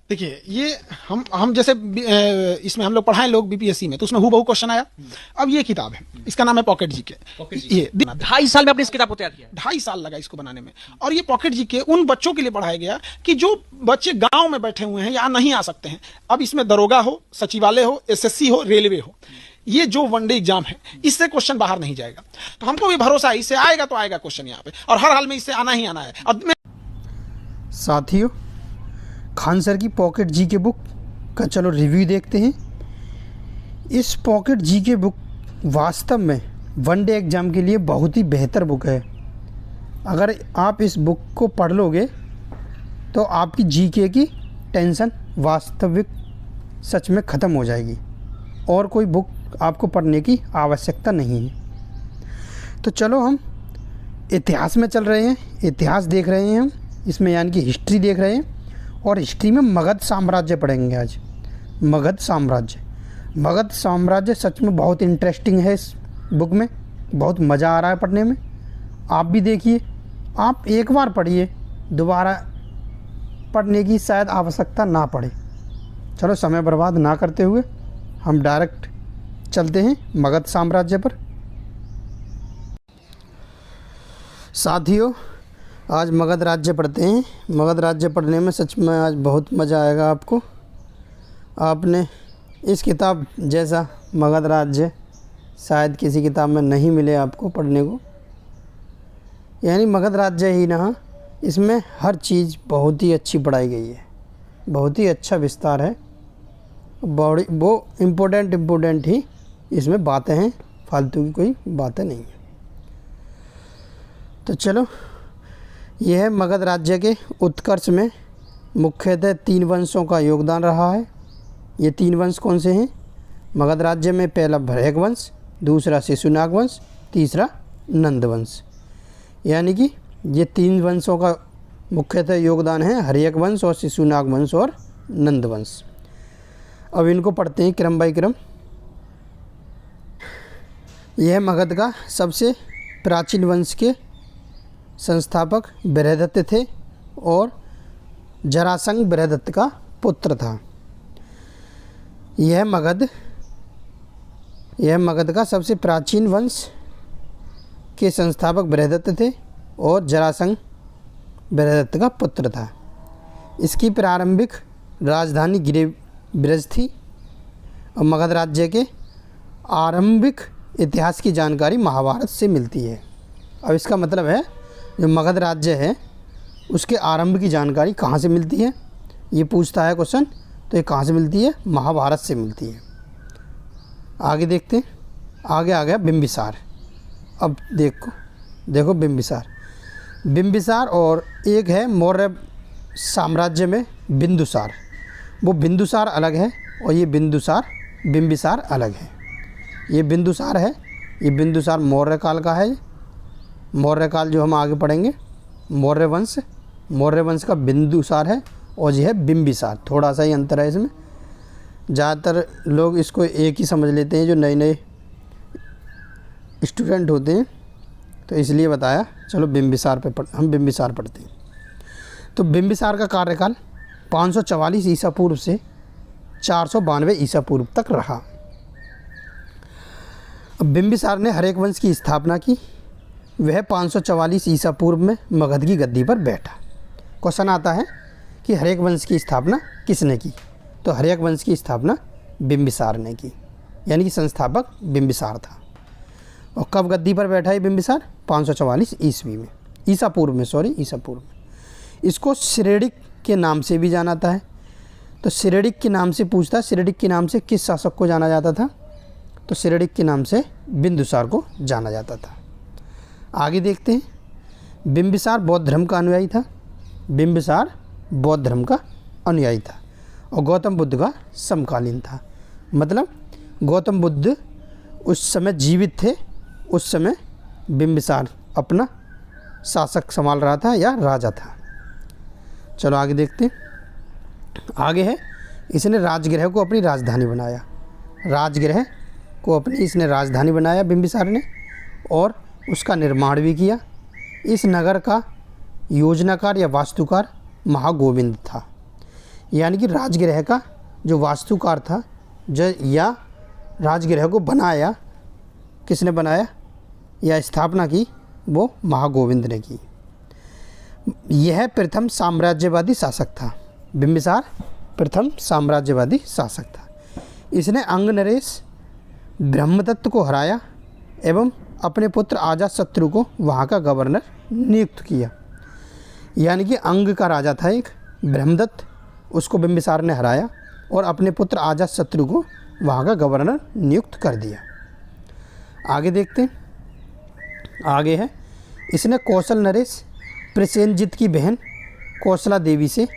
देखिए ये हम जैसे इसमें हम लोग पढ़ाए लोग बीपीएससी में, तो उसमें हूबहू क्वेश्चन आया। अब ये किताब है, इसका नाम है पॉकेट जीके। ये 2.5 साल में आपने इस किताब को तैयार किया? 2.5 साल लगा इसको बनाने में। और ये पॉकेट जीके उन बच्चों के लिए पढ़ाया गया कि जो बच्चे गांव में बैठे हुए हैं या नहीं आ सकते हैं। अब इसमें दरोगा हो, सचिवालय हो, एसएससी हो, रेलवे हो, ये जो वनडे एग्जाम है इससे क्वेश्चन बाहर नहीं जाएगा। तो हमको भी भरोसा है इससे आएगा तो आएगा क्वेश्चन यहाँ पे, और हर हाल में इससे आना ही आना है। अब साथियों, खान सर की पॉकेट जीके बुक का चलो रिव्यू देखते हैं। इस पॉकेट जीके बुक वास्तव में वनडे एग्ज़ाम के लिए बहुत ही बेहतर बुक है। अगर आप इस बुक को पढ़ लोगे तो आपकी जीके की टेंशन वास्तविक सच में ख़त्म हो जाएगी और कोई बुक आपको पढ़ने की आवश्यकता नहीं है। तो चलो हम इतिहास में चल रहे हैं, इतिहास देख रहे हैं हम इसमें, यानी कि हिस्ट्री देख रहे हैं। और हिस्ट्री में मगध साम्राज्य पढ़ेंगे आज। मगध साम्राज्य सच में बहुत इंटरेस्टिंग है। इस बुक में बहुत मज़ा आ रहा है पढ़ने में। आप भी देखिए, आप एक बार पढ़िए, दोबारा पढ़ने की शायद आवश्यकता ना पड़े। चलो समय बर्बाद ना करते हुए हम डायरेक्ट चलते हैं मगध साम्राज्य पर। साथियों, आज मगध राज्य पढ़ते हैं। मगध राज्य पढ़ने में सच में आज बहुत मज़ा आएगा आपको। आपने इस किताब जैसा मगध राज्य शायद किसी किताब में नहीं मिले आपको पढ़ने को। यानी मगध राज्य ही ना, इसमें हर चीज़ बहुत ही अच्छी पढ़ाई गई है, बहुत ही अच्छा विस्तार है। बड़ी वो इम्पोर्टेंट ही इसमें बातें हैं, फालतू की कोई बातें नहीं है। तो चलो, यह है मगध राज्य के उत्कर्ष में मुख्यतः 3 वंशों का योगदान रहा है। ये 3 वंश कौन से हैं मगध राज्य में? पहला भरैक वंश, दूसरा शिशुनाग वंश, तीसरा नंद वंश। यानी कि ये 3 वंशों का मुख्यतः योगदान है, हर्यक वंश और शिशुनाग वंश और नंद वंश। अब इनको पढ़ते हैं क्रम बाई क्रम। यह मगध का सबसे प्राचीन वंश के संस्थापक बृहदत्त थे और जरासंध बृहदत्त का पुत्र था। यह मगध का सबसे प्राचीन वंश के संस्थापक बृहदत्त थे और जरासंध बृहदत्त का पुत्र था। इसकी प्रारंभिक राजधानी गिरिब्रज थी। और मगध राज्य के आरंभिक इतिहास की जानकारी महाभारत से मिलती है। अब इसका मतलब है जो मगध राज्य है उसके आरंभ की जानकारी कहाँ से मिलती है, ये पूछता है क्वेश्चन। तो ये कहाँ से मिलती है? महाभारत से मिलती है। आगे देखते हैं। आगे आ गया बिंबिसार। अब देखो बिंबिसार और एक है मौर्य साम्राज्य में बिंदुसार। वो बिंदुसार अलग है और ये बिंबिसार अलग है। ये बिंदुसार मौर्य काल का है। मौर्य काल जो हम आगे पढ़ेंगे, मौर्य वंश का बिंदुसार है और यह है बिंबिसार। थोड़ा सा ही अंतर है इसमें। ज़्यादातर लोग इसको एक ही समझ लेते हैं जो नए स्टूडेंट होते हैं, तो इसलिए बताया। चलो हम बिंबिसार पढ़ते हैं। तो बिंबिसार का कार्यकाल 544 ईसा पूर्व से 492 ईसा पूर्व तक रहा। बिंबिसार ने हर्यक वंश की स्थापना की। वह 544 ईसा पूर्व में मगध की गद्दी पर बैठा। क्वेश्चन आता है कि हर्यक वंश की स्थापना किसने की? तो हर्यक वंश की स्थापना बिंबिसार ने की, यानी कि संस्थापक बिंबिसार था। और कब गद्दी पर बैठा है बिंबिसार? 544 ईसा पूर्व में। इसको सिरेडिक के नाम से भी जाना जाता है। तो सिरेडिक के नाम से पूछता है, सिरेडिक के नाम से किस शासक को जाना जाता था? तो सिरेडिक के नाम से बिंदुसार को जाना जाता था। आगे देखते हैं। बिंबिसार बौद्ध धर्म का अनुयायी था और गौतम बुद्ध का समकालीन था। मतलब गौतम बुद्ध उस समय जीवित थे, उस समय बिंबिसार अपना शासक संभाल रहा था या राजा था। चलो आगे देखते हैं। आगे है, इसने राजगृह को अपनी राजधानी बनाया। बिंबिसार ने, और उसका निर्माण भी किया। इस नगर का योजनाकार या वास्तुकार महागोविंद था। यानी कि राजगृह का जो वास्तुकार था या राजगृह को बनाया, किसने बनाया या स्थापना की, वो महागोविंद ने की। यह प्रथम साम्राज्यवादी शासक था। बिंबिसार प्रथम साम्राज्यवादी शासक था। इसने अंग नरेश ब्रह्मदत्त को हराया एवं अपने पुत्र अजातशत्रु को वहाँ का गवर्नर नियुक्त किया। यानी कि अंग का राजा था एक ब्रह्मदत्त, उसको बिंबिसार ने हराया और अपने पुत्र अजातशत्रु को वहाँ का गवर्नर नियुक्त कर दिया। आगे देखते हैं, आगे है इसने कौशल नरेश प्रसेनजित की बहन कौशला देवी से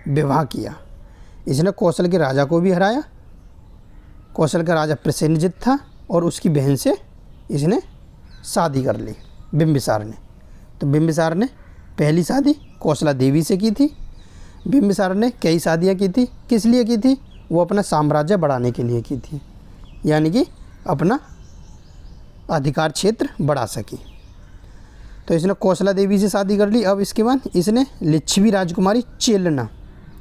विवाह किया। इसने कौशल के राजा को भी हराया। कौशल का राजा प्रसेनजित था और उसकी बहन से इसने शादी कर ली बिंबिसार ने। तो बिंबिसार ने पहली शादी कौशला देवी से की थी। बिंबिसार ने कई शादियाँ की थी। किस लिए की थी? वो अपना साम्राज्य बढ़ाने के लिए की थी, यानी कि अपना अधिकार क्षेत्र बढ़ा सकी। तो इसने कौशला देवी से शादी कर ली। अब इसके बाद इसने लिच्छवी राजकुमारी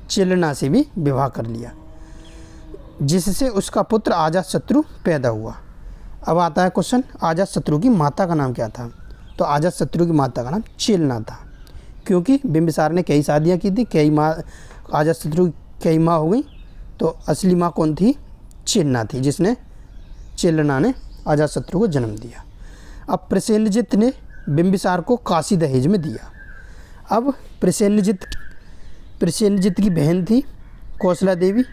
चेलना से भी विवाह कर लिया, जिससे उसका पुत्र अजातशत्रु पैदा हुआ। अब आता है क्वेश्चन, अजातशत्रु की माता का नाम क्या था? तो अजातशत्रु की माता का नाम चेलना था, क्योंकि बिंबिसार ने कई शादियाँ की थी, कई माँ अजातशत्रु कई माँ हो गई, तो असली माँ कौन थी? चेलना थी, जिसने चेलना ने अजातशत्रु को जन्म दिया। अब प्रसेनजित ने बिंबिसार को काशी दहेज में दिया। अब प्रसेनजित की बहन थी कौशला देवी।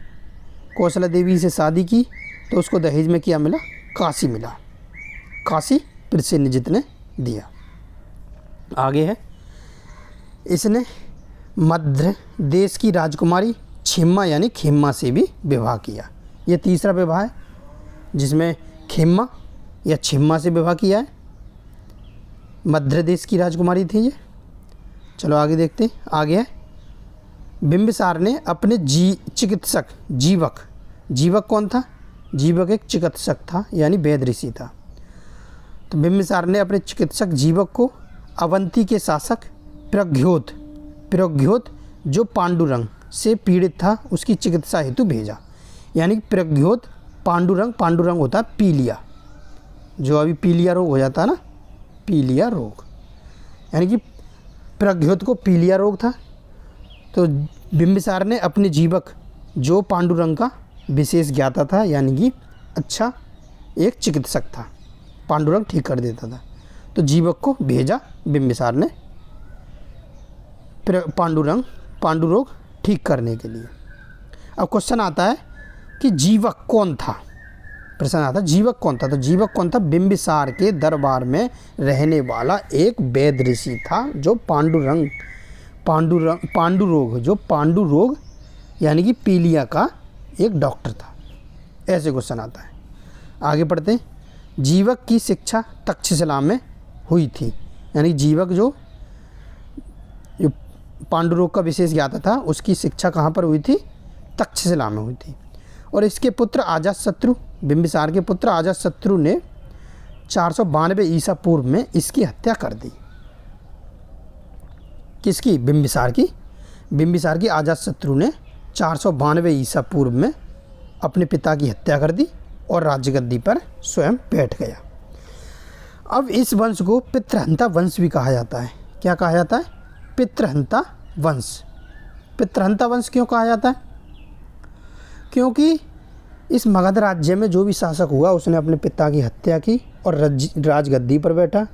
कौशला देवी से शादी की तो उसको दहेज में क्या मिला? काशी मिला। काशी प्रसेनजित ने दिया। आगे है इसने मध्य देश की राजकुमारी छिम्मा यानी खेम्मा से भी विवाह किया। यह तीसरा विवाह है जिसमें खेम्मा या छिम्मा से विवाह किया है। मध्य देश की राजकुमारी थी ये। चलो आगे देखते हैं। आगे है बिंबिसार ने अपने जीवक कौन था? जीवक एक चिकित्सक था, यानी वैद्य ऋषि था। तो बिंबिसार ने अपने चिकित्सक जीवक को अवंती के शासक प्रज्ञोत जो पांडुरंग से पीड़ित था उसकी चिकित्सा हेतु भेजा। यानी प्रज्ञोत पांडुरंग होता है पीलिया, जो अभी पीलिया रोग हो जाता है ना, पीलिया रोग, यानी कि प्रज्ञोत को पीलिया रोग था। तो बिंबिसार ने अपने जीवक जो पांडुरंग का विशेष ज्ञाता था, यानी कि अच्छा एक चिकित्सक था, पांडुरंग ठीक कर देता था, तो जीवक को भेजा बिंबिसार ने पांडुरोग ठीक करने के लिए। अब क्वेश्चन आता है कि जीवक कौन था? प्रश्न आता है जीवक कौन था? तो जीवक कौन था? बिंबिसार के दरबार में रहने वाला एक वैद्य ऋषि था जो पांडुरोग यानी कि पीलिया का एक डॉक्टर था। ऐसे क्वेश्चन आता है। आगे पढ़ते हैं। जीवक की शिक्षा तक्षशिला में हुई थी, यानी जीवक जो पांडुरोग का विशेष ज्ञाता था उसकी शिक्षा कहाँ पर हुई थी? तक्षशिला में हुई थी। और इसके पुत्र अजातशत्रु, बिंबिसार के पुत्र अजातशत्रु ने 492 ईसा पूर्व में इसकी हत्या कर दी। किसकी? बिंबिसार की अजातशत्रु ने 492 ईसा पूर्व में अपने पिता की हत्या कर दी और राज्यगद्दी पर स्वयं बैठ गया। अब इस वंश को पितृहंता वंश भी कहा जाता है। क्या कहा जाता है? पितृहंता वंश। पितृहंता वंश क्यों कहा जाता है? क्योंकि इस मगध राज्य में जो भी शासक हुआ उसने अपने पिता की हत्या की और राजगद्दी पर बैठा,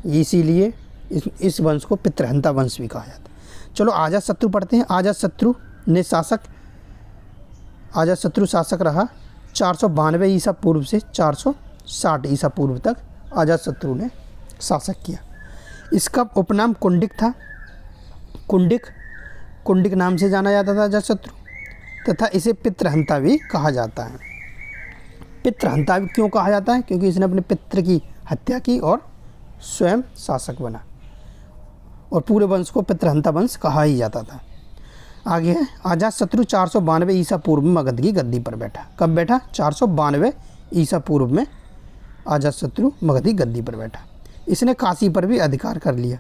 इसीलिए इस वंश को पितृहंता वंश भी कहा जाता है। चलो अजातशत्रु पढ़ते हैं। अजातशत्रु शासक रहा 492 ईसा पूर्व से 460 ईसा पूर्व तक अजातशत्रु ने शासक किया। इसका उपनाम कुंडिक था। कुंडिक नाम से जाना जाता था अजातशत्रु, तथा इसे पितृहंता भी कहा जाता है। पितृहंता भी क्यों कहा जाता है? क्योंकि इसने अपने पितृ की हत्या की और स्वयं शासक बना, और पूरे वंश को पितृहंता वंश कहा ही जाता था। आगे है अजातशत्रु 492 ईसा पूर्व में मगध की गद्दी पर बैठा। कब बैठा? 492 ईसा पूर्व में अजातशत्रु मगध की गद्दी पर बैठा। इसने काशी पर भी अधिकार कर लिया।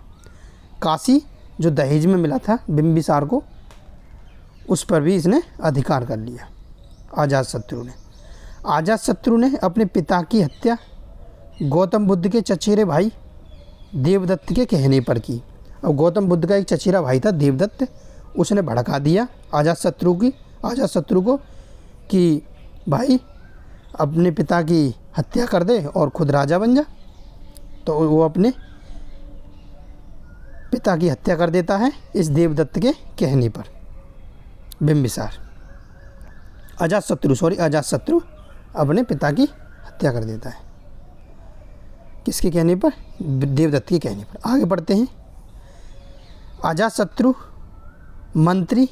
काशी जो दहेज में मिला था बिंबिसार को, उस पर भी इसने अधिकार कर लिया अजातशत्रु ने। अजातशत्रु ने अपने पिता की हत्या गौतम बुद्ध के चचेरे भाई देवदत्त के कहने पर की। और गौतम बुद्ध का एक चचेरा भाई था देवदत्त, उसने भड़का दिया अजातशत्रु को कि भाई अपने पिता की हत्या कर दे और खुद राजा बन जा। तो वो अपने पिता की हत्या कर देता है इस देवदत्त के कहने पर। बिंबिसार अजातशत्रु अपने पिता की हत्या कर देता है, किसके कहने पर? देवदत्त के कहने पर। आगे बढ़ते हैं। अजातशत्रु मंत्री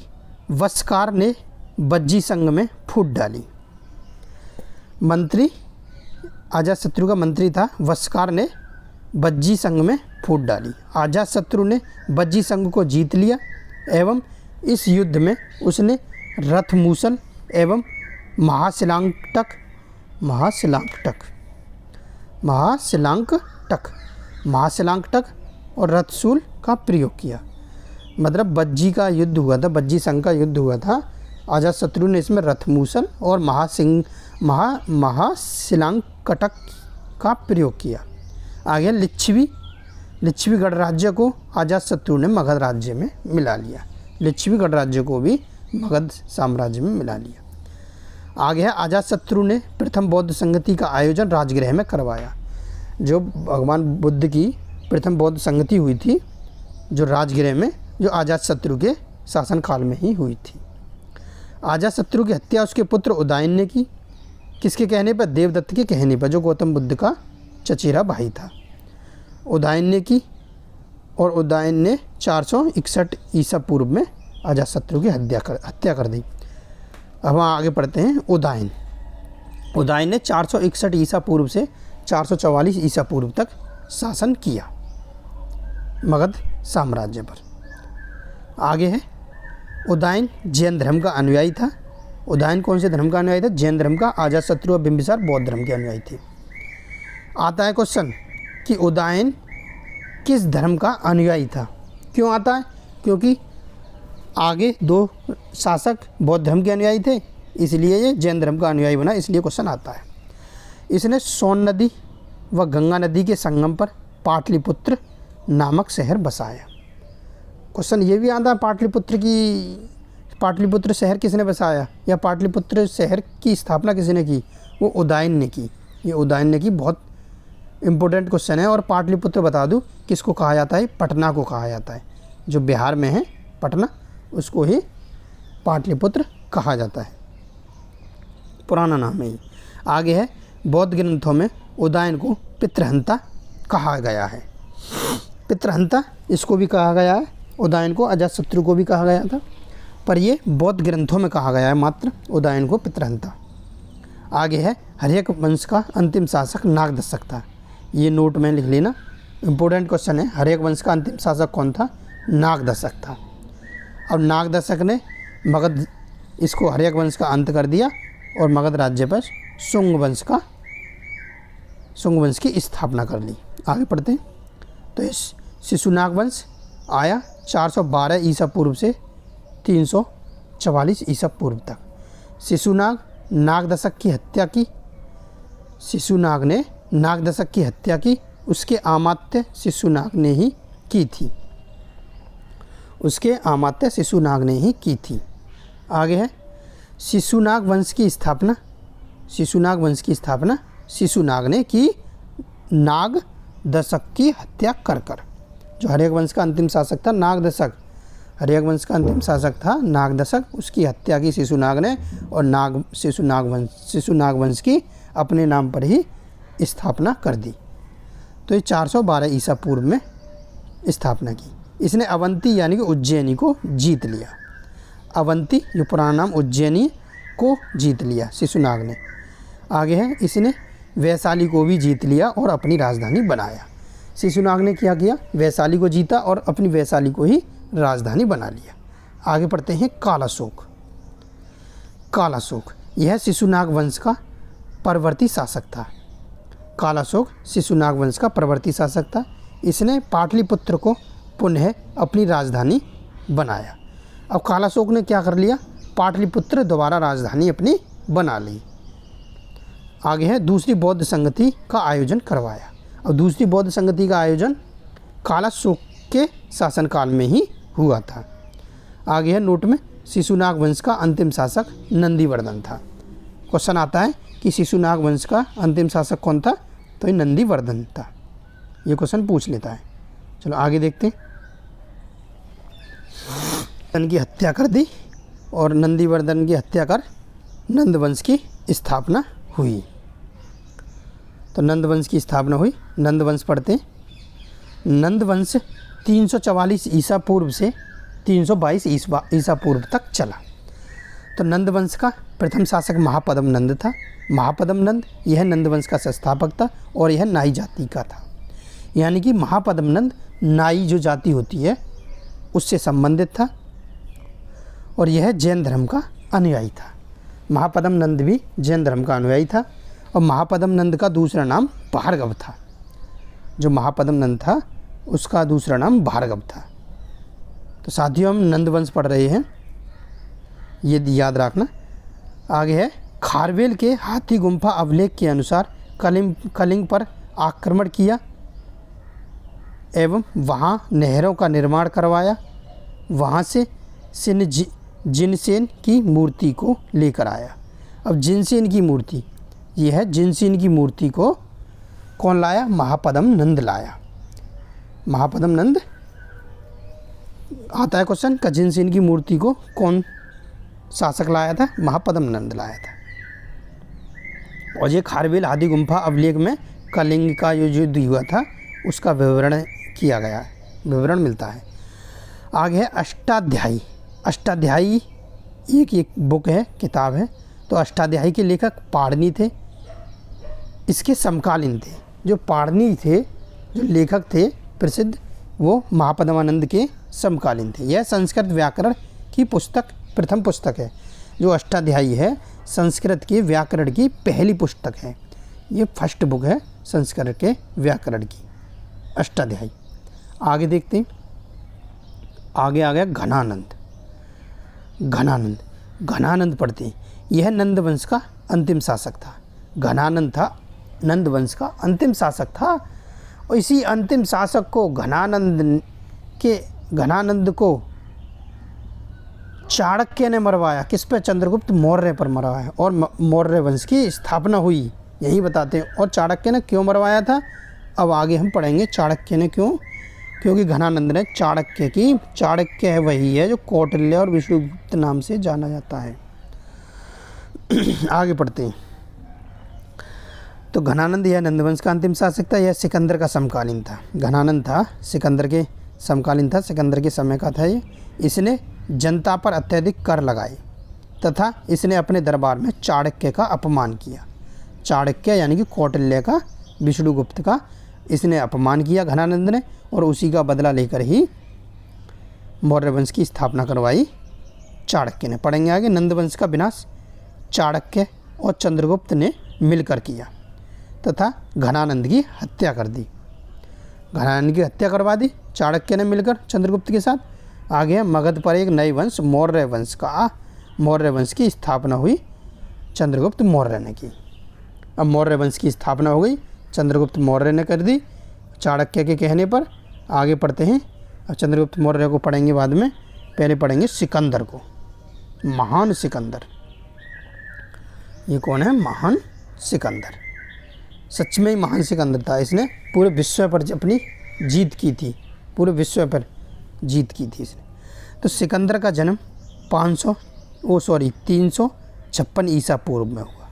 वस्कार ने बज्जी संघ में फूट डाली। मंत्री अजातशत्रु का मंत्री था वस्कार ने बज्जी संघ में फूट डाली। अजातशत्रु ने बज्जी संघ को जीत लिया एवं इस युद्ध में उसने रथमूसल एवं महाशिलांकटक और रथसूल का प्रयोग किया। मतलब बज्जी का युद्ध हुआ था, बज्जी संघ का युद्ध हुआ था। अजातशत्रु ने इसमें रथमूसल और महाशिलांकटक का प्रयोग किया। आगे लिच्छवी गणराज्य को अजातशत्रु ने मगध राज्य में मिला लिया। लिच्छवी गणराज्य को भी मगध साम्राज्य में मिला लिया। आगे है अजातशत्रु ने प्रथम बौद्ध संगति का आयोजन राजगृह में करवाया। जो भगवान बुद्ध की प्रथम बौद्ध संगति हुई थी जो राजगृह में, जो अजातशत्रु के शासनकाल में ही हुई थी। अजातशत्रु की हत्या उसके पुत्र उदयन ने की। किसके कहने पर? देवदत्त के कहने पर, जो गौतम बुद्ध का चचेरा भाई था। उदयन ने की और उदयन ने 461 ईसा पूर्व में अजातशत्रु की हत्या कर दी। अब हम आगे पढ़ते हैं। उदयन ने 461 ईसा पूर्व से 444 ईसा पूर्व तक शासन किया मगध साम्राज्य पर। आगे है उदयन जैन धर्म का अनुयायी था। उदयन कौन से धर्म का अनुयायी था? जैन धर्म का। अजातशत्रु और बिंबिसार बौद्ध धर्म के अनुयायी थे। आता है क्वेश्चन कि उदयन किस धर्म का अनुयायी था? क्यों आता है? क्योंकि आगे दो शासक बौद्ध धर्म के अनुयायी थे, इसलिए ये जैन धर्म का अनुयायी बना, इसलिए क्वेश्चन आता है। इसने सोन नदी व गंगा नदी के संगम पर पाटलिपुत्र नामक शहर बसाया। क्वेश्चन ये भी आता है पाटलिपुत्र शहर किसने बसाया या पाटलिपुत्र शहर की स्थापना किसने की? वो उदयन ने की। ये उदयन ने की, बहुत इम्पोर्टेंट क्वेश्चन है। और पाटलिपुत्र बता दूँ किसको कहा जाता है? पटना को कहा जाता है। जो बिहार में है पटना, उसको ही पाटलिपुत्र कहा जाता है, पुराना नाम है ही। आगे है बौद्ध ग्रंथों में उदयन को पितृहंता कहा गया है। पितृहंता इसको भी कहा गया है, उदयन को अजातशत्रु को भी कहा गया था, पर ये बौद्ध ग्रंथों में कहा गया है मात्र उदयन को पितृहंता। आगे है हर्यक वंश का अंतिम शासक नागदशक था। ये नोट में लिख लेना, इम्पोर्टेंट क्वेश्चन है। हर्यक वंश का अंतिम शासक कौन था? नागदशक था। और नागदशक ने मगध, इसको हर्यक वंश का अंत कर दिया और मगध राज्य पर शुंग वंश की स्थापना कर ली। आगे पढ़ते हैं। तो इस शिशुनाग वंश आया 412 ईसा पूर्व से 344 ईसा पूर्व तक। शिशुनाग नागदशक की हत्या की। शिशुनाग ने नागदशक की हत्या की, उसके आमात्य शिशुनाग ने ही की थी। उसके आमात्य शिशुनाग ने ही की थी। आगे है शिशुनाग वंश की स्थापना। शिशुनाग वंश की स्थापना शिशुनाग ने की नागदशक की हत्या कर कर। जो हर्यक वंश का अंतिम शासक था नागदशक, हर्यक वंश का अंतिम शासक था नागदशक, उसकी हत्या की शिशुनाग ने और शिशुनाग वंश की अपने नाम पर ही स्थापना कर दी। तो ये 412 ईसा पूर्व में स्थापना की। इसने अवंती यानी कि उज्जैनी को जीत लिया। अवंती जो पुराना नाम उज्जैनी को जीत लिया शिशुनाग ने। आगे है इसने वैशाली को भी जीत लिया और अपनी राजधानी बनाया। शिशुनाग ने क्या किया? वैशाली को जीता और अपनी वैशाली को ही राजधानी बना लिया। आगे पढ़ते हैं कालाशोक। कालाशोक यह शिशुनाग वंश का परवर्ती शासक था। कालाशोक शिशुनाग वंश का परवर्ती शासक था। इसने पाटलिपुत्र को पुनः अपनी राजधानी बनाया। अब कालाशोक ने क्या कर लिया, पाटलिपुत्र दोबारा राजधानी अपनी बना ली। आगे है दूसरी बौद्ध संगति का आयोजन करवाया। अब दूसरी बौद्ध संगति का आयोजन कालाशोक के शासनकाल में ही हुआ था। आगे है नोट में, शिशुनाग वंश का अंतिम शासक नंदीवर्धन था। क्वेश्चन आता है कि शिशुनाग वंश का अंतिम शासक कौन था, तो ये नंदीवर्धन था। ये क्वेश्चन पूछ लेता है। चलो आगे देखते हैं। नंदीवर्धन की हत्या कर दी और नंदीवर्धन की हत्या कर नंद वंश की स्थापना हुई। तो नंद वंश की स्थापना हुई। नंद वंश पढ़ते हैं। नंद वंश 344 ईसा पूर्व से 322 ईसा पूर्व तक चला। तो नंद वंश का प्रथम शासक महापद्म नंद था। महापद्म नंद यह नंद वंश का संस्थापक था और यह नाई जाति का था। यानी कि महापद्म नंद नाई जो जाति होती है उससे संबंधित था और यह जैन धर्म का अनुयायी था। महापद्म नंद भी जैन धर्म का अनुयायी था और महापद्म नंद का दूसरा नाम भार्गव था। जो महापद्म नंद था उसका दूसरा नाम भार्गव था। तो साथियों हम नंद वंश पढ़ रहे हैं, ये याद रखना। आगे है खारवेल के हाथी गुम्फा अभिलेख के अनुसार कलिंग पर आक्रमण किया एवं वहाँ नहरों का निर्माण करवाया। वहाँ से जिनसेन की मूर्ति को लेकर आया। अब जिनसेन की मूर्ति, यह है जिनसेन की मूर्ति को कौन लाया, महापद्म नंद लाया। महापद्म नंद आता है क्वेश्चन का, जिनसेन की मूर्ति को कौन शासक लाया था, महापद्म नंद लाया था। और ये खारवेल हाथी गुम्फा अभिलेख में कलिंग का जो युद्ध हुआ था उसका विवरण किया गया है, विवरण मिलता है। आगे है अष्टाध्यायी। अष्टाध्यायी एक बुक है, किताब है। तो अष्टाध्यायी के लेखक पाणिनि थे, इसके समकालीन थे। जो पाणिनि थे, जो लेखक थे प्रसिद्ध, वो महापद्मानंद के समकालीन थे। यह संस्कृत व्याकरण की पुस्तक प्रथम पुस्तक है। जो अष्टाध्यायी है संस्कृत के व्याकरण की पहली पुस्तक है। ये फर्स्ट बुक है संस्कृत के व्याकरण की, अष्टाध्यायी। आगे देखते हैं। आगे आ गया घनानंद। घनानंद पढ़ते हैं। यह नंद वंश का अंतिम शासक था। घनानंद था नंद वंश का अंतिम शासक था। और इसी अंतिम शासक को घनानंद को चाणक्य ने मरवाया। किस पे, चंद्रगुप्त मौर्य पर मरवाया और मौर्य वंश की स्थापना हुई, यही बताते हैं। और चाणक्य ने क्यों मरवाया था, अब आगे हम पढ़ेंगे चाणक्य ने क्यों। क्योंकि घनानंद ने चाणक्य है वही है जो कौटिल्य और विष्णुगुप्त नाम से जाना जाता है। आगे पढ़ते हैं। तो घनानंद यह नंदवंश का अंतिम शासक था। यह सिकंदर का समकालीन था। घनानंद था सिकंदर के समकालीन था, सिकंदर के समय का था ये। इसने जनता पर अत्यधिक कर लगाए तथा इसने अपने दरबार में चाणक्य का अपमान किया। चाणक्य यानी कि कौटिल्य का, विष्णुगुप्त का इसने अपमान किया घनानंद ने, और उसी का बदला लेकर ही मौर्य वंश की स्थापना करवाई चाणक्य ने। पढ़ेंगे आगे। नंदवंश का विनाश चाणक्य और चंद्रगुप्त ने मिलकर किया तथा घनानंद की हत्या कर दी। घनानंद की हत्या करवा दी चाणक्य ने मिलकर चंद्रगुप्त के साथ। आगे मगध पर एक नई वंश मौर्य वंश की स्थापना हुई, चंद्रगुप्त मौर्य ने की। अब मौर्य वंश की स्थापना हो गई, चंद्रगुप्त मौर्य ने कर दी चाणक्य के कहने पर। आगे पढ़ते हैं। अब चंद्रगुप्त मौर्य को पढ़ेंगे बाद में, पहले पढ़ेंगे सिकंदर को। महान सिकंदर, ये कौन है, महान सिकंदर। सच में ही महान सिकंदर था। इसने पूरे विश्व पर अपनी जीत की थी, पूरे विश्व पर जीत की थी इसने। तो सिकंदर का जन्म 356 ईसा पूर्व में हुआ।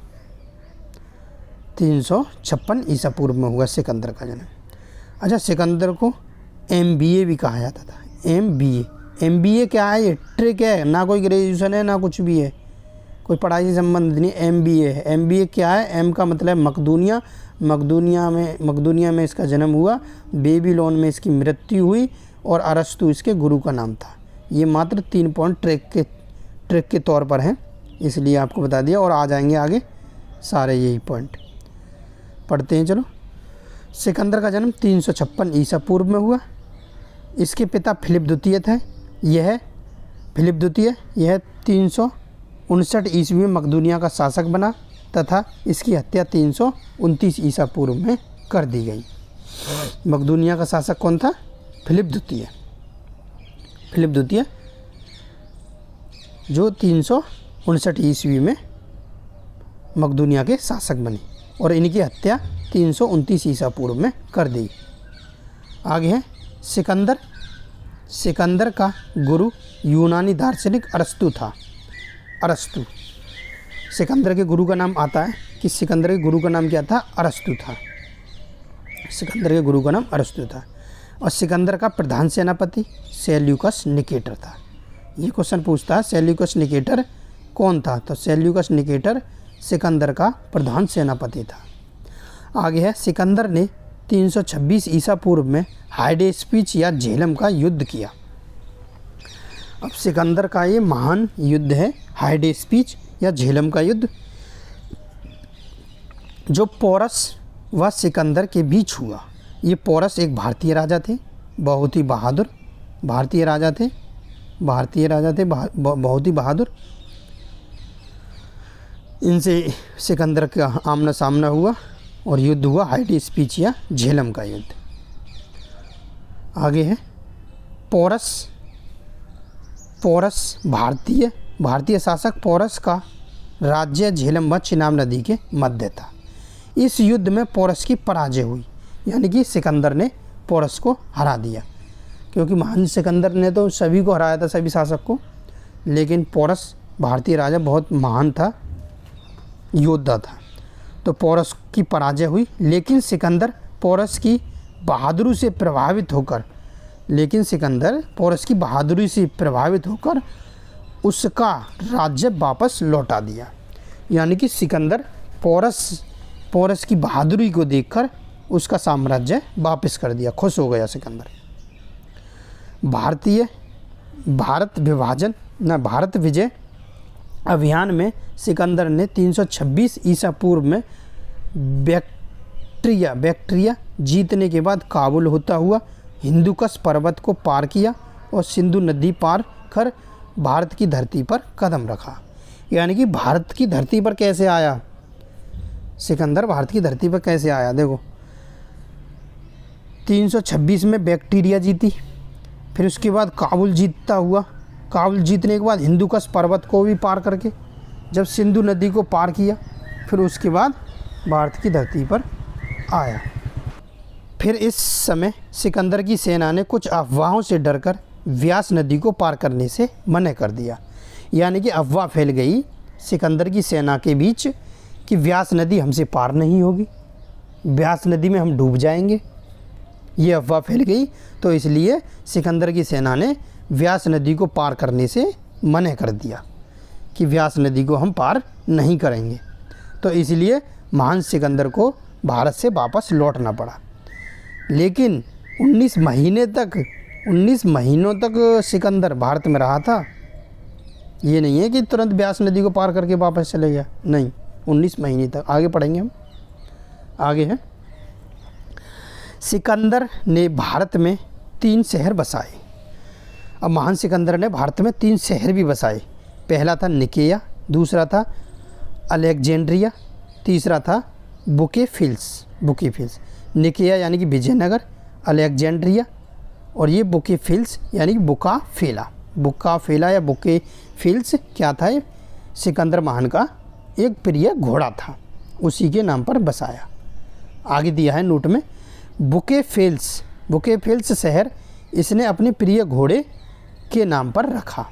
356 ईसा पूर्व में हुआ सिकंदर का जन्म। अच्छा, सिकंदर को MBA भी कहा जाता था। MBA क्या है, ये ट्रिक है, ना कोई ग्रेजुएशन है ना कुछ भी है, कोई पढ़ाई से संबंधित नहीं। MBA है। MBA क्या है, M का मतलब मकदूनिया। मकदूनिया में इसका जन्म हुआ। बेबीलोन में इसकी मृत्यु हुई और अरस्तु इसके गुरु का नाम था। ये मात्र 3 पॉइंट ट्रिक के तौर पर हैं, इसलिए आपको बता दिया। और आ जाएंगे आगे सारे यही पॉइंट पढ़ते हैं। चलो, सिकंदर का जन्म 356 ईसा पूर्व में हुआ। इसके पिता फिलिप द्वितीय थे। यह फिलिप द्वितीय यह 359 ईस्वी में मकदूनिया का शासक बना तथा इसकी हत्या 329 ईसा पूर्व में कर दी गई। मकदूनिया का शासक कौन था? फिलिप द्वितीय। फिलिप द्वितीय जो 359 ईस्वी में मकदूनिया के शासक बने और इनकी हत्या 329 ईसा पूर्व में कर दी। आगे है सिकंदर। सिकंदर का गुरु यूनानी दार्शनिक अरस्तु था। अरस्तु, सिकंदर के गुरु का नाम आता है कि सिकंदर के गुरु का नाम क्या था? अरस्तु था। सिकंदर के गुरु का नाम अरस्तु था। और सिकंदर का प्रधान सेनापति सेल्यूकस निकेटर था। ये क्वेश्चन पूछता है सेल्यूकस निकेटर कौन था? तो सेल्यूकस निकेटर सिकंदर का प्रधान सेनापति था। आगे है सिकंदर ने 326 ईसा पूर्व में हाइडेस्पीच या झेलम का युद्ध किया। अब सिकंदर का ये महान युद्ध है हाइडेस्पीच या झेलम का युद्ध, जो पोरस व सिकंदर के बीच हुआ। ये पोरस एक भारतीय राजा थे, बहुत ही बहादुर भारतीय राजा थे, बहुत ही बहादुर। इनसे सिकंदर का आमना सामना हुआ और युद्ध हुआ हाइडेस्पीच या झेलम का युद्ध। आगे है पोरस। पोरस भारतीय शासक पोरस का राज्य झेलम व चिनाब नदी के मध्य था। इस युद्ध में पोरस की पराजय हुई, यानी कि सिकंदर ने पोरस को हरा दिया, क्योंकि महान सिकंदर ने तो सभी को हराया था, सभी शासक को, लेकिन पोरस भारतीय राजा बहुत महान था, योद्धा था, तो पोरस की पराजय हुई। लेकिन सिकंदर पोरस की बहादुरी से प्रभावित होकर उसका राज्य वापस लौटा दिया। यानी कि सिकंदर पोरस की बहादुरी को देखकर उसका साम्राज्य वापस कर दिया, खुश हो गया सिकंदर। भारत विजय अभियान में सिकंदर ने 326 ईसा पूर्व में बैक्ट्रिया जीतने के बाद काबुल होता हुआ हिंदुकश पर्वत को पार किया और सिंधु नदी पार कर भारत की धरती पर कदम रखा। यानी कि भारत की धरती पर कैसे आया सिकंदर? भारत की धरती पर कैसे आया? देखो, 326 में बैक्ट्रिया जीती, फिर उसके बाद काबुल जीतने के बाद हिंदुकश पर्वत को भी पार करके जब सिंधु नदी को पार किया, फिर उसके बाद भारत की धरती पर आया। फिर इस समय सिकंदर की सेना ने कुछ अफवाहों से डरकर व्यास नदी को पार करने से मना कर दिया। यानी कि अफवाह फैल गई सिकंदर की सेना के बीच कि व्यास नदी हमसे पार नहीं होगी, व्यास नदी में हम डूब जाएंगे। ये अफवाह फैल गई, तो इसलिए सिकंदर की सेना ने व्यास नदी को पार करने से मना कर दिया कि व्यास नदी को हम पार नहीं करेंगे। तो इसलिए महान सिकंदर को भारत से वापस लौटना पड़ा। लेकिन 19 महीनों तक सिकंदर भारत में रहा था। ये नहीं है कि तुरंत व्यास नदी को पार करके वापस चले गया, नहीं, 19 महीने तक। आगे पढ़ेंगे हम। आगे है सिकंदर ने भारत में 3 शहर बसाए। अब महान सिकंदर ने भारत में 3 शहर भी बसाए। पहला था निकेया, दूसरा था अलेक्जेंड्रिया, तीसरा था बुकेफिल्स। निकेया यानी कि विजयनगर, अलेक्जेंड्रिया और ये बुकेफिल्स यानी कि बुकाफेला या बुकेफिल्स क्या था? ये सिकंदर महान का एक प्रिय घोड़ा था, उसी के नाम पर बसाया। आगे दिया है नोट में बुकेफिल्स शहर इसने अपने प्रिय घोड़े के नाम पर रखा।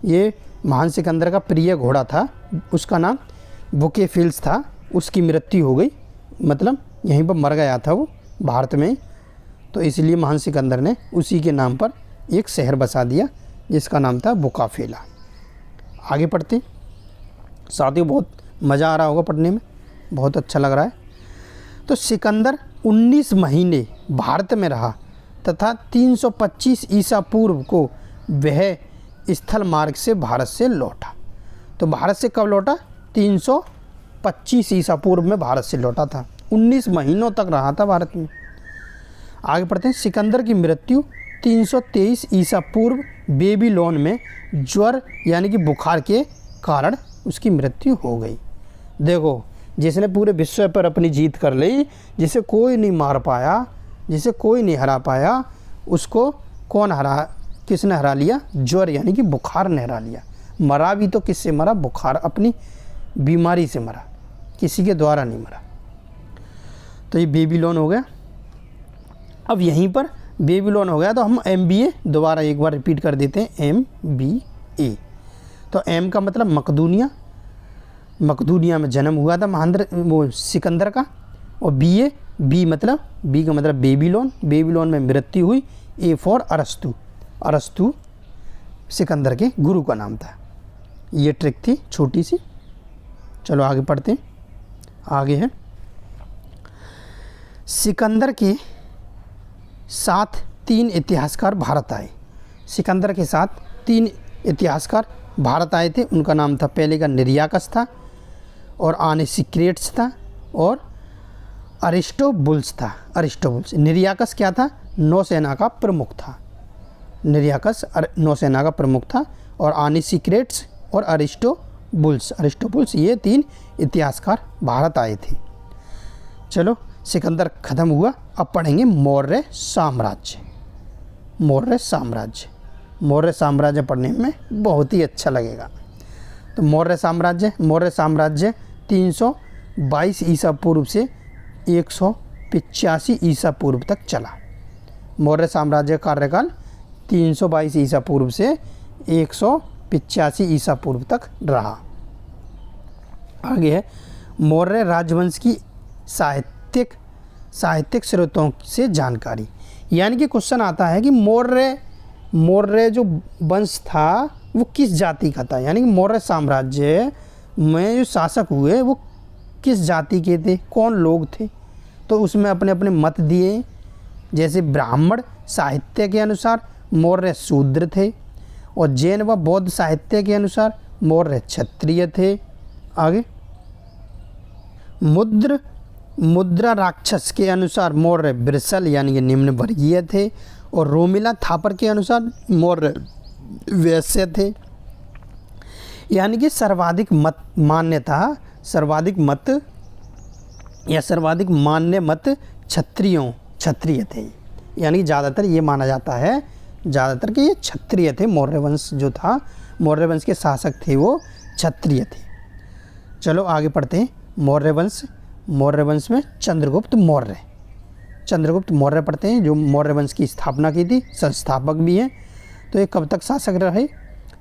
ये महान सिकंदर का प्रिय घोड़ा था, उसका नाम बुकेफिल्स था। उसकी मृत्यु हो गई, मतलब यहीं पर मर गया था वो भारत में, तो इसलिए महान सिकंदर ने उसी के नाम पर एक शहर बसा दिया जिसका नाम था बुकाफेला। आगे पढ़ते साथियों, बहुत मज़ा आ रहा होगा पढ़ने में, बहुत अच्छा लग रहा है। तो सिकंदर 19 महीने भारत में रहा तथा 325 ईसा पूर्व को वह स्थल मार्ग से भारत से लौटा। तो भारत से कब लौटा? 325 ईसा पूर्व में भारत से लौटा था। 19 महीनों तक रहा था भारत में। आगे पढ़ते हैं। सिकंदर की मृत्यु 323 ईसा पूर्व बेबीलोन में ज्वर यानी कि बुखार के कारण उसकी मृत्यु हो गई। देखो, जिसने पूरे विश्व पर अपनी जीत कर ली, जिसे कोई नहीं मार पाया, जिसे कोई नहीं हरा पाया, उसको किसने हरा लिया? ज्वर यानी कि बुखार ने हरा लिया। मरा भी तो किससे मरा? बुखार, अपनी बीमारी से मरा, किसी के द्वारा नहीं मरा। तो ये बेबीलोन हो गया। अब यहीं पर बेबीलोन हो गया तो हम MBA दोबारा एक बार रिपीट कर देते हैं, MBA। तो M का मतलब मकदूनिया, मकदूनिया में जन्म हुआ था वो सिकंदर का। और B का मतलब बेबीलोन, बेबीलोन में मृत्यु हुई। A फॉर अरस्तु, अरस्तु सिकंदर के गुरु का नाम था। ये ट्रिक थी छोटी सी। चलो आगे पढ़ते हैं। आगे है, सिकंदर के साथ 3 इतिहासकार भारत आए। सिकंदर के साथ 3 इतिहासकार भारत आए थे। उनका नाम था, पहले का निर्याकस था, और आनेसिक्रेट्स था, और अरिस्टोबुल्स था। अरिस्टोबुल्स, निर्याकस क्या था? नौसेना का प्रमुख था। निर्याकस नौसेना का प्रमुख था, और आनेसिक्रेट्स और अरिस्टोबुल्स ये 3 इतिहासकार भारत आए थे। चलो, सिकंदर खत्म हुआ। अब पढ़ेंगे मौर्य साम्राज्य। मौर्य साम्राज्य, मौर्य साम्राज्य पढ़ने में बहुत ही अच्छा लगेगा। तो मौर्य साम्राज्य 322 ईसा पूर्व से 185 ईसा पूर्व तक चला। मौर्य साम्राज्य का कार्यकाल 322 ईसा पूर्व से 185 ईसा पूर्व तक रहा। आगे है, मौर्य राजवंश की साहित्यिक स्रोतों से जानकारी। यानी कि क्वेश्चन आता है कि मौर्य जो वंश था वो किस जाति का था, यानी कि मौर्य साम्राज्य में जो शासक हुए वो किस जाति के थे, कौन लोग थे। तो उसमें अपने अपने मत दिए। जैसे ब्राह्मण साहित्य के अनुसार मौर्य शूद्र थे, और जैन व बौद्ध साहित्य के अनुसार मौर्य क्षत्रिय थे। आगे, मुद्रा राक्षस के अनुसार मौर्य वृषल यानी कि निम्न वर्गीय थे, और रोमिला थापर के अनुसार मौर्य वैश्य थे। यानी कि सर्वाधिक मान्य मत क्षत्रिय थे। यानी ज़्यादातर ये माना जाता है कि ये क्षत्रिय थे। मौर्य वंश जो था, मौर्य वंश के शासक थे वो क्षत्रिय थे। चलो आगे पढ़ते हैं। मौर्य वंश में चंद्रगुप्त मौर्य पढ़ते हैं, जो मौर्य वंश की स्थापना की थी, संस्थापक भी हैं। तो ये कब तक शासक रहे?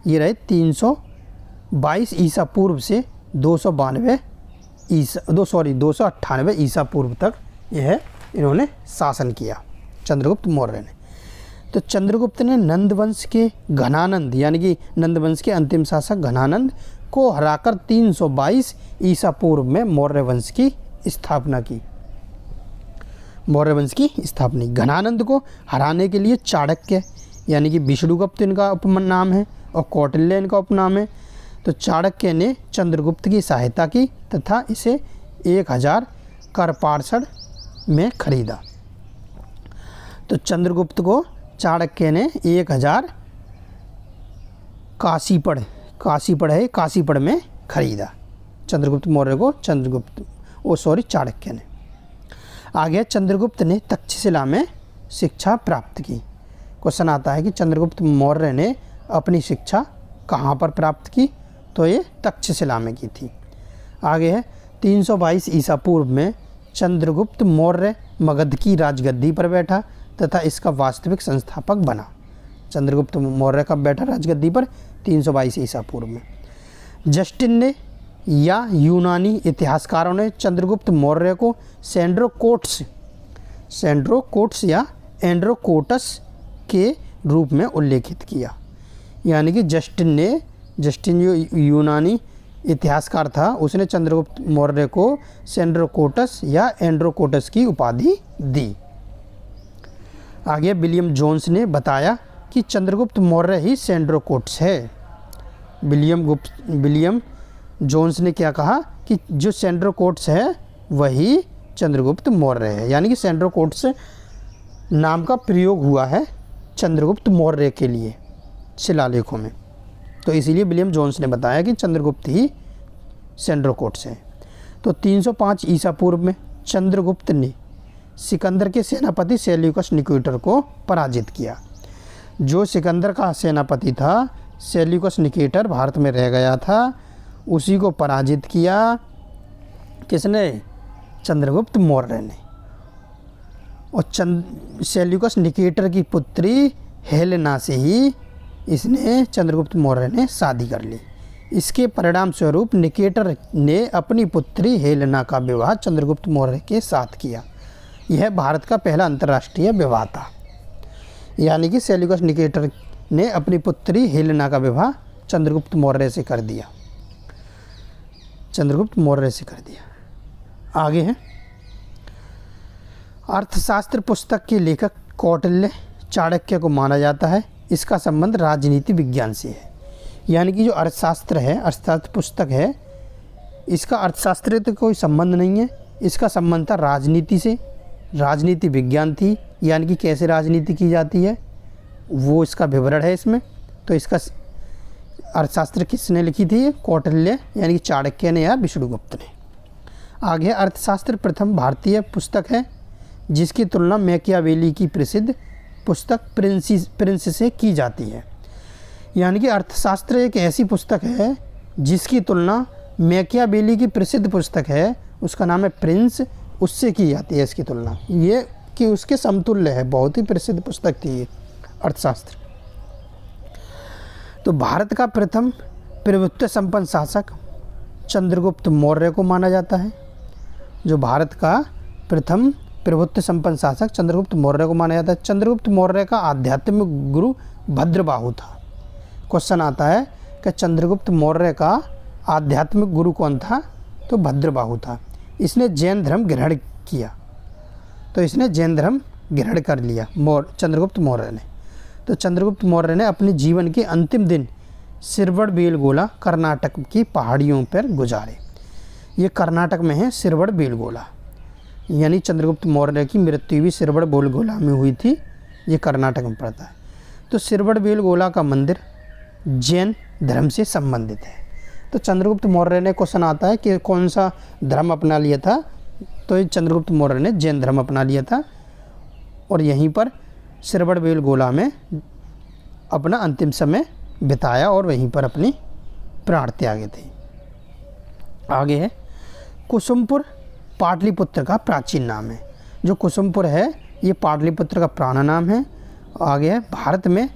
ये रहे 322 ईसा पूर्व से 298 ईसा पूर्व तक यह इन्होंने शासन किया, चंद्रगुप्त मौर्य ने। तो चंद्रगुप्त ने नंद वंश के घनानंद यानी कि नंद वंश के अंतिम शासक घनानंद को हराकर 322 ईसा पूर्व में मौर्य वंश की स्थापना की। घनानंद को हराने के लिए चाणक्य यानी कि विष्णुगुप्त इनका उपनाम है, और कौटिल्य इनका उपनाम है। तो चाणक्य ने चंद्रगुप्त की सहायता की तथा इसे 1000 करपार्षण में खरीदा। तो चंद्रगुप्त को चाणक्य ने 1000 काशीपड़ में खरीदा। चंद्रगुप्त मौर्य को चाणक्य ने। आगे, चंद्रगुप्त ने तक्षशिला में शिक्षा प्राप्त की। क्वेश्चन आता है कि चंद्रगुप्त मौर्य ने अपनी शिक्षा कहाँ पर प्राप्त की? तो ये तक्षशिला में की थी। आगे है, 322 ईसा पूर्व में चंद्रगुप्त मौर्य मगध की राजगद्दी पर बैठा तथा इसका वास्तविक संस्थापक बना। चंद्रगुप्त मौर्य कब बैठा राजगद्दी पर? 322 ईसा पूर्व में। जस्टिन ने या यूनानी इतिहासकारों ने चंद्रगुप्त मौर्य को सेंड्रोकोट्स या एंड्रोकोटस के रूप में उल्लेखित किया। यानी कि जस्टिन जो यूनानी इतिहासकार था, उसने चंद्रगुप्त मौर्य को सेंड्रोकोटस या एंड्रोकोटस की उपाधि दी। आगे विलियम जोन्स ने बताया कि चंद्रगुप्त मौर्य ही सेंड्रोकोटस है। विलियम जोन्स ने क्या कहा कि जो सेंड्रोकोटस है वही चंद्रगुप्त मौर्य है। यानी कि सेंड्रोकोटस नाम का प्रयोग हुआ है चंद्रगुप्त मौर्य के लिए शिलालेखों में। तो इसीलिए विलियम जोन्स ने बताया कि चंद्रगुप्त ही सेंड्रोकोट से है। तो 305 ईसा पूर्व में चंद्रगुप्त ने सिकंदर के सेनापति सेल्यूकस निकेटर को पराजित किया। जो सिकंदर का सेनापति था सेल्यूकस निकेटर भारत में रह गया था, उसी को पराजित किया किसने? चंद्रगुप्त मौर्य ने। और सेल्यूकस निकेटर की पुत्री हेलेना से ही इसने चंद्रगुप्त मौर्य ने शादी कर ली। इसके परिणाम स्वरूप निकेटर ने अपनी पुत्री हेलेना का विवाह चंद्रगुप्त मौर्य के साथ किया। यह भारत का पहला अंतर्राष्ट्रीय विवाह था। यानी कि सेल्यूकस निकेटर ने अपनी पुत्री हेलेना का विवाह चंद्रगुप्त मौर्य से कर दिया। चंद्रगुप्त मौर्य से कर दिया। आगे है अर्थशास्त्र पुस्तक के लेखक कौटिल्य चाणक्य को माना जाता है। इसका संबंध राजनीति विज्ञान से है। यानी कि जो अर्थशास्त्र है, अर्थशास्त्र पुस्तक है, इसका अर्थशास्त्र तो कोई संबंध नहीं है। इसका संबंध था राजनीति से। राजनीति विज्ञान थी, यानी कि कैसे राजनीति की जाती है वो इसका विवरण है इसमें। तो इसका अर्थशास्त्र किसने लिखी थी? कौटिल्य यानी कि चाणक्य ने या विष्णुगुप्त ने। आगे अर्थशास्त्र प्रथम भारतीय पुस्तक है जिसकी तुलना मैकियावेली की प्रसिद्ध पुस्तक प्रिंस से की जाती है। यानी कि अर्थशास्त्र एक ऐसी पुस्तक है जिसकी तुलना मैकियावेली की प्रसिद्ध पुस्तक है, उसका नाम है प्रिंस, उससे की जाती है इसकी तुलना। ये कि उसके समतुल्य है, बहुत ही प्रसिद्ध पुस्तक थी ये अर्थशास्त्र। तो भारत का प्रथम प्रभुत्व संपन्न शासक चंद्रगुप्त मौर्य को माना जाता है। जो भारत का प्रथम प्रभुत्व संपन्न शासक चंद्रगुप्त मौर्य को माना जाता है। चंद्रगुप्त मौर्य का आध्यात्मिक गुरु भद्रबाहु था। क्वेश्चन आता है कि चंद्रगुप्त मौर्य का आध्यात्मिक गुरु कौन था? तो भद्रबाहु था। इसने जैन धर्म ग्रहण किया। तो इसने जैन धर्म ग्रहण कर लिया चंद्रगुप्त मौर्य ने। तो चंद्रगुप्त मौर्य ने अपने जीवन के अंतिम दिन सिरवड़बेलगोला कर्नाटक की पहाड़ियों पर गुजारे। ये कर्नाटक में है सिरवड़बेलगोला, यानी चंद्रगुप्त मौर्य की मृत्यु भी सिरवड़बेलगोला में हुई थी। ये कर्नाटक में पड़ता है। तो सिरवड़बेलगोला का मंदिर जैन धर्म से संबंधित है। तो चंद्रगुप्त मौर्य ने क्वेश्चन आता है कि कौन सा धर्म अपना लिया था? तो ये चंद्रगुप्त मौर्य ने जैन धर्म अपना लिया था और यहीं पर सिरवड़बेलगोला में अपना अंतिम समय बिताया और वहीं पर अपनी प्राण त्यागे थे। आगे है कुसुमपुर पाटलिपुत्र का प्राचीन नाम है। जो कुसुमपुर है ये पाटलिपुत्र का पुराना नाम है। आगे है भारत में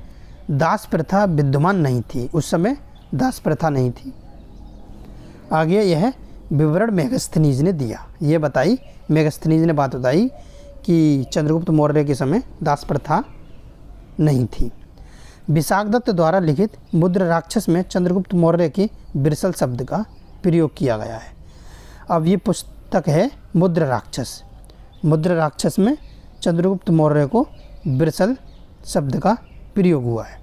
दास प्रथा विद्यमान नहीं थी, उस समय दास प्रथा नहीं थी। आगे यह विवरण मेगस्थनीज ने दिया। ये बताई मेगस्थनीज ने बात बताई कि चंद्रगुप्त मौर्य के समय दास प्रथा नहीं थी। विशाखदत्त द्वारा लिखित मुद्र राक्षस में चंद्रगुप्त मौर्य के बिरसल शब्द का प्रयोग किया गया है। अब ये पुस्तक है मुद्र राक्षस। मुद्र राक्षस में चंद्रगुप्त मौर्य को बिरसल शब्द का प्रयोग हुआ है।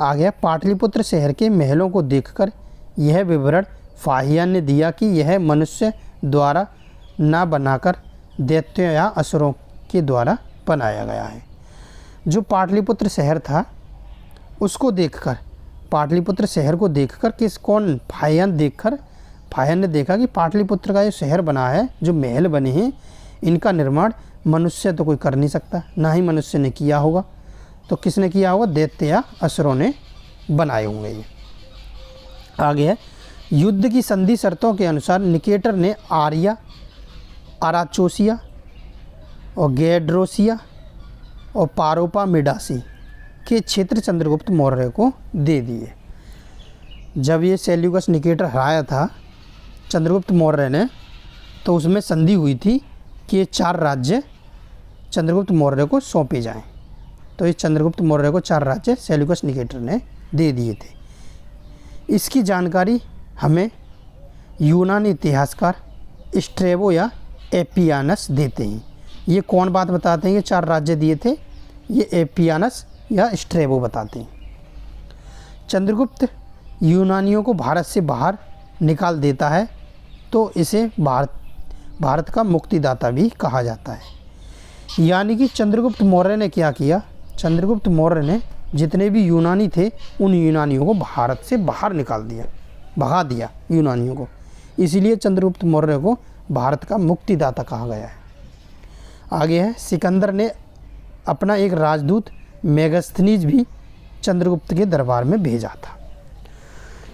आगे पाटलिपुत्र शहर के महलों को देखकर यह विवरण फाहियान ने दिया कि यह मनुष्य द्वारा न बनाकर दैत्यों या असुरों के द्वारा बनाया गया है। जो पाटलिपुत्र शहर था उसको देखकर, पाटलिपुत्र शहर को देखकर फाहियान ने देखा कि पाटलिपुत्र का ये शहर बना है, जो महल बने हैं, इनका निर्माण मनुष्य तो कोई कर नहीं सकता, ना ही मनुष्य ने किया होगा। तो किसने किया होगा? दैत्य या असुरों ने बनाए होंगे ये। आगे है युद्ध की संधि शर्तों के अनुसार निकेटर ने आर्या, अराचोसिया और गैड्रोसिया और पारोपामिडासी के क्षेत्र चंद्रगुप्त मौर्य को दे दिए। जब ये सेल्यूकस निकेटर हराया था चंद्रगुप्त मौर्य ने, तो उसमें संधि हुई थी कि ये 4 राज्य चंद्रगुप्त मौर्य को सौंपे जाएं। तो ये चंद्रगुप्त मौर्य को 4 राज्य सेल्यूकस निकेटर ने दे दिए थे। इसकी जानकारी हमें यूनानी इतिहासकार स्ट्रेबो या एपियानस देते हैं। ये कौन बात बताते हैं कि 4 राज्य दिए थे? ये एपियानस या स्ट्रेबो बताते हैं। चंद्रगुप्त यूनानियों को भारत से बाहर निकाल देता है, तो इसे भारत का मुक्तिदाता भी कहा जाता है। यानी कि चंद्रगुप्त मौर्य ने क्या किया? चंद्रगुप्त मौर्य ने जितने भी यूनानी थे उन यूनानियों को भारत से बाहर निकाल दिया, भगा दिया यूनानियों को। इसीलिए चंद्रगुप्त मौर्य को भारत का मुक्तिदाता कहा गया है। आगे है, सिकंदर ने अपना एक राजदूत मेगस्थनीज भी चंद्रगुप्त के दरबार में भेजा था।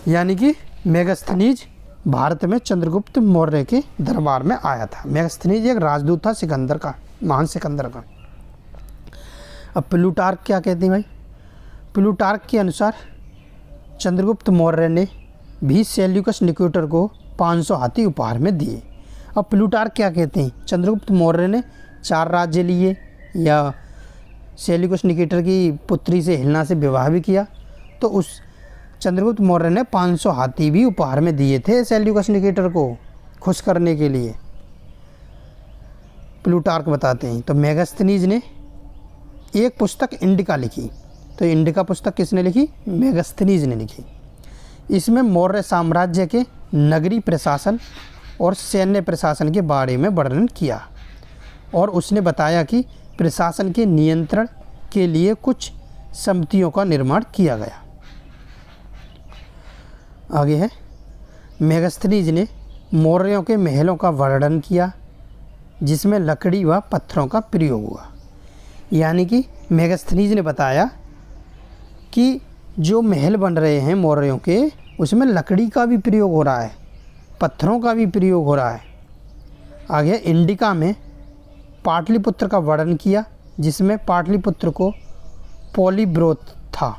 यानी कि मेगस्थनीज भारत में चंद्रगुप्त मौर्य के दरबार में आया था। मेगस्थनीज एक राजदूत था सिकंदर का, महान सिकंदर का। अब प्लूटार्क क्या कहते हैं भाई? प्लूटार्क के अनुसार चंद्रगुप्त मौर्य ने भी सेल्यूकस निकेटर को 500 हाथी उपहार में दिए। अब प्लूटार्क क्या कहते हैं? चंद्रगुप्त मौर्य ने 4 राज्य लिए या सेल्यूकस निकेटर की पुत्री से हिलना से विवाह भी किया, तो उस चंद्रगुप्त मौर्य ने 500 हाथी भी उपहार में दिए थे सेल्यूकस निकेटर को खुश करने के लिए, प्लूटार्क बताते हैं। तो मेगस्थनीज ने एक पुस्तक इंडिका लिखी। तो इंडिका पुस्तक किसने लिखी? मेगस्थनीज ने लिखी। इसमें मौर्य साम्राज्य के नगरीय प्रशासन और सैन्य प्रशासन के बारे में वर्णन किया और उसने बताया कि प्रशासन के नियंत्रण के लिए कुछ समितियों का निर्माण किया गया। आगे है, मेगस्थनीज ने मौर्यों के महलों का वर्णन किया जिसमें लकड़ी व पत्थरों का प्रयोग हुआ। यानी कि मेगस्थनीज ने बताया कि जो महल बन रहे हैं मौर्यों के, उसमें लकड़ी का भी प्रयोग हो रहा है, पत्थरों का भी प्रयोग हो रहा है। आगे इंडिका में पाटलिपुत्र का वर्णन किया जिसमें पाटलिपुत्र को पॉलीब्रोथा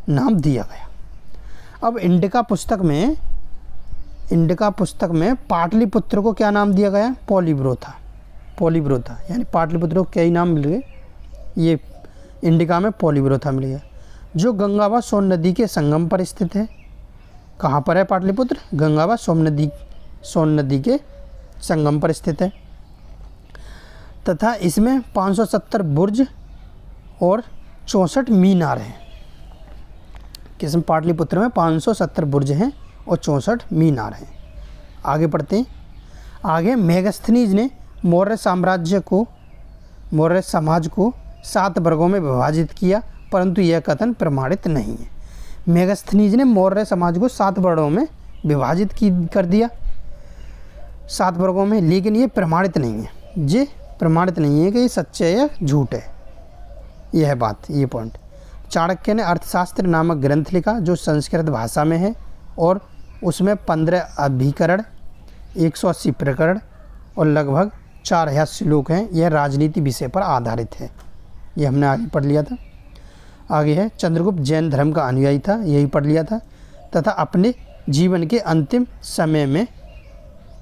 नाम दिया गया। अब इंडिका पुस्तक में पाटलिपुत्र को क्या नाम दिया गया? पॉलीब्रोथा यानी पाटलिपुत्र को कई नाम मिल गए, ये इंडिका में पॉलीब्रोथा मिल गया, जो गंगा व सोन नदी के संगम पर स्थित है। कहाँ पर है पाटलिपुत्र? गंगा व सोन नदी के संगम पर स्थित है तथा इसमें 570 बुर्ज और 64 मीनार हैं। किसमें? पाटलिपुत्र में 570 बुर्ज हैं और 64 मीनार हैं। आगे पढ़ते हैं। आगे मेगस्थनीज ने मौर्य समाज को 7 वर्गों में विभाजित किया, परंतु यह कथन प्रमाणित नहीं है। मेगस्थनीज ने मौर्य समाज को 7 वर्गों में विभाजित कर दिया, 7 वर्गों में, लेकिन ये प्रमाणित नहीं है। ये प्रमाणित नहीं है कि ये सच्चा है या झूठ है, यह बात, ये पॉइंट। चाणक्य ने अर्थशास्त्र नामक ग्रंथ लिखा जो संस्कृत भाषा में है और उसमें 15 अभिकरण, 180 प्रकरण और लगभग 4000 श्लोक हैं। यह राजनीति विषय पर आधारित है, ये हमने आगे पढ़ लिया था। आगे है, चंद्रगुप्त जैन धर्म का अनुयायी था, यही पढ़ लिया था, तथा अपने जीवन के अंतिम समय में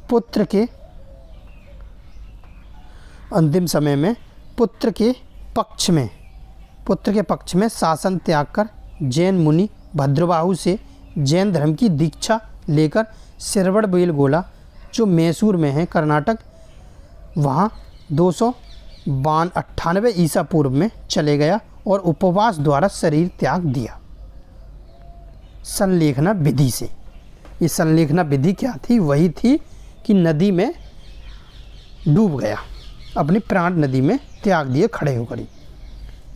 पुत्र के पक्ष में शासन त्याग कर जैन मुनि भद्रबाहु से जैन धर्म की दीक्षा लेकर श्रवणबेलगोला जो मैसूर में है कर्नाटक, वहाँ 298 ईसा पूर्व में चले गया और उपवास द्वारा शरीर त्याग दिया संलेखना विधि से। ये संलेखना विधि क्या थी? वही थी कि नदी में डूब गया, अपनी प्राण नदी में त्याग दिए खड़े होकर ही,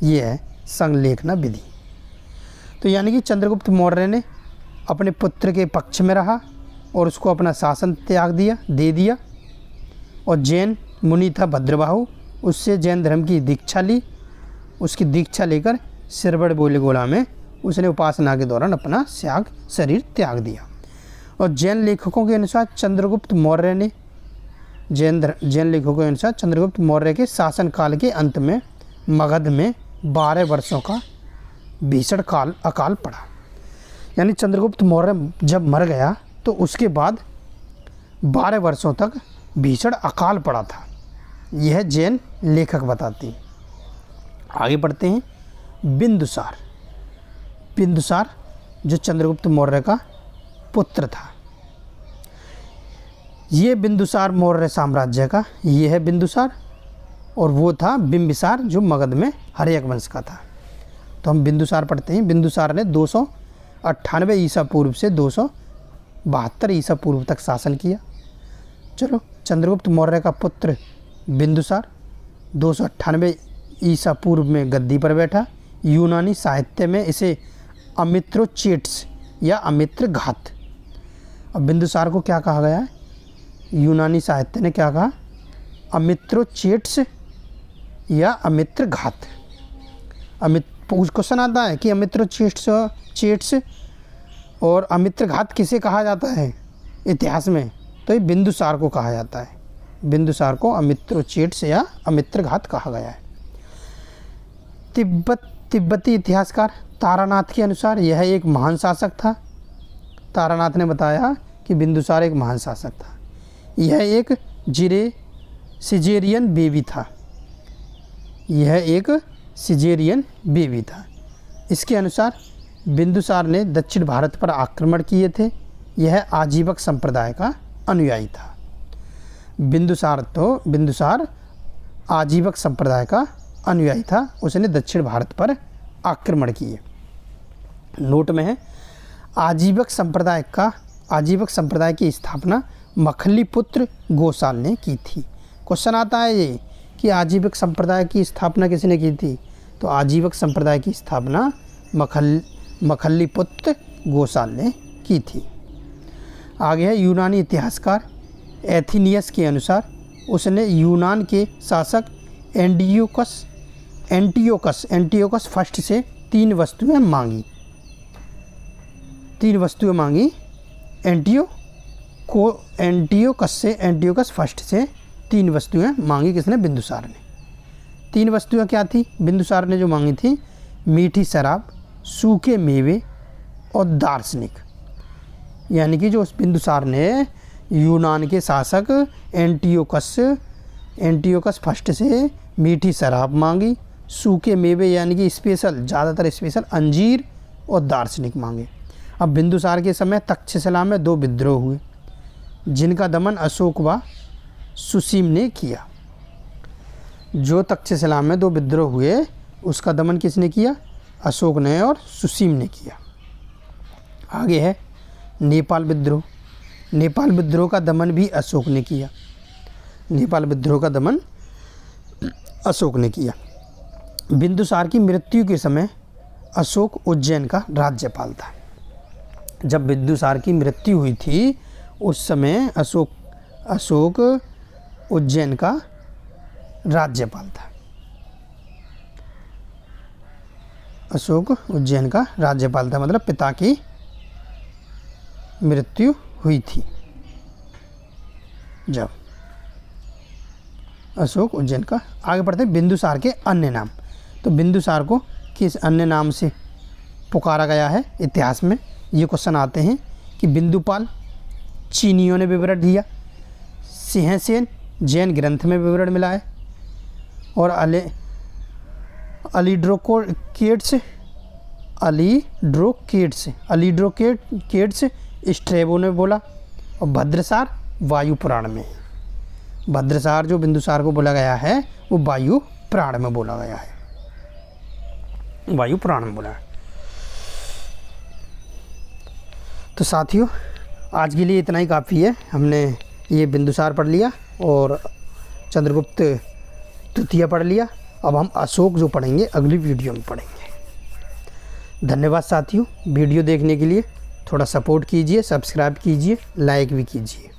ये है संलेखना विधि। तो यानी कि चंद्रगुप्त मौर्य ने अपने पुत्र के पक्ष में रहा और उसको अपना शासन त्याग दे दिया और जैन मुनि था भद्रबाहु, उससे जैन धर्म की दीक्षा ली, उसकी दीक्षा लेकर श्रवणबेलगोला में उसने उपासना के दौरान अपना शरीर त्याग दिया। और जैन लेखकों के अनुसार चंद्रगुप्त मौर्य के शासनकाल के अंत में मगध में 12 वर्षों का भीषण अकाल पड़ा। यानी चंद्रगुप्त मौर्य जब मर गया तो उसके बाद 12 वर्षों तक भीषण अकाल पड़ा था, यह जैन लेखक बताते हैं। आगे बढ़ते हैं। बिंदुसार जो चंद्रगुप्त मौर्य का पुत्र था, ये बिंदुसार मौर्य साम्राज्य का, ये है बिंदुसार, और वो था बिंबिसार जो मगध में हर्यक वंश का था। तो हम बिंदुसार पढ़ते हैं। बिंदुसार ने 298 ईसा पूर्व से 272 ईसा पूर्व तक शासन किया। चलो, चंद्रगुप्त मौर्य का पुत्र बिंदुसार 298 ईसा पूर्व में गद्दी पर बैठा। यूनानी साहित्य में इसे अमित्रोचेट्स या अमित्र घात। अब बिंदुसार को क्या कहा गया है? यूनानी साहित्य ने क्या कहा? अमित्रोचेट्स या अमित्र घात। क्वेश्चन आता है कि अमित्रोचेट्स और अमित्र घात किसे कहा जाता है इतिहास में? तो ये बिंदुसार को कहा जाता है। बिंदुसार को अमित्रोचेट्स या अमित्र घात कहा गया है। तिब्बती इतिहासकार तारानाथ के अनुसार यह एक महान शासक था। तारानाथ ने बताया कि बिंदुसार एक महान शासक था। यह एक सिजेरियन बेबी था। यह एक सिजेरियन बेबी था। इसके अनुसार बिंदुसार ने दक्षिण भारत पर आक्रमण किए थे। यह आजीवक संप्रदाय का अनुयायी था। बिंदुसार आजीवक संप्रदाय का अनुयायी था। उसने दक्षिण भारत पर आक्रमण किए। नोट में है आजीवक संप्रदाय की स्थापना मखलीपुत्र गोसाल ने की थी। क्वेश्चन आता है ये कि आजीवक संप्रदाय की स्थापना किसने की थी? तो आजीवक संप्रदाय की स्थापना मखलीपुत्र गोसाल ने की थी। आगे है यूनानी इतिहासकार एथिनियस के अनुसार उसने यूनान के शासक एंटियोकस फर्स्ट से 3 वस्तुएं मांगी। एंटियोकस फर्स्ट से 3 वस्तुएं मांगी। किसने? बिंदुसार ने। 3 वस्तुएं क्या थी बिंदुसार ने जो मांगी थी? मीठी शराब, सूखे मेवे और दार्शनिक। यानी कि जो बिंदुसार ने यूनान के शासक एंटियोकस फर्स्ट से मीठी शराब मांगी, सूखे मेवे यानी कि ज़्यादातर स्पेशल अंजीर और दार्शनिक मांगे। अब बिंदुसार के समय तक्षशिला में 2 विद्रोह हुए जिनका दमन अशोक व सुसीम ने किया। जो तक्षशिला में 2 विद्रोह हुए उसका दमन किसने किया? अशोक ने और सुसीम ने किया। आगे है नेपाल विद्रोह। नेपाल विद्रोह का दमन भी अशोक ने किया। बिंदुसार की मृत्यु के समय अशोक उज्जैन का राज्यपाल था। जब बिंदुसार की मृत्यु हुई थी उस समय अशोक उज्जैन का राज्यपाल था। अशोक उज्जैन का राज्यपाल था मतलब पिता की मृत्यु हुई थी जब अशोक उज्जैन का। आगे बढ़ते बिंदुसार के अन्य नाम। तो बिंदुसार को किस अन्य नाम से पुकारा गया है इतिहास में? ये क्वेश्चन आते हैं कि बिंदुपाल चीनियों ने विवरण दिया, सिंहसेन जैन ग्रंथ में विवरण मिला है, और अलीड्रोकेट्स स्ट्रेबो ने बोला, और भद्रसार वायु पुराण में। भद्रसार जो बिंदुसार को बोला गया है वो वायु पुराण में बोला गया है। तो साथियों आज के लिए इतना ही काफ़ी है। हमने ये बिंदुसार पढ़ लिया और चंद्रगुप्त तृतीय पढ़ लिया। अब हम अशोक जो पढ़ेंगे अगली वीडियो में पढ़ेंगे। धन्यवाद साथियों, वीडियो देखने के लिए थोड़ा सपोर्ट कीजिए, सब्सक्राइब कीजिए, लाइक भी कीजिए।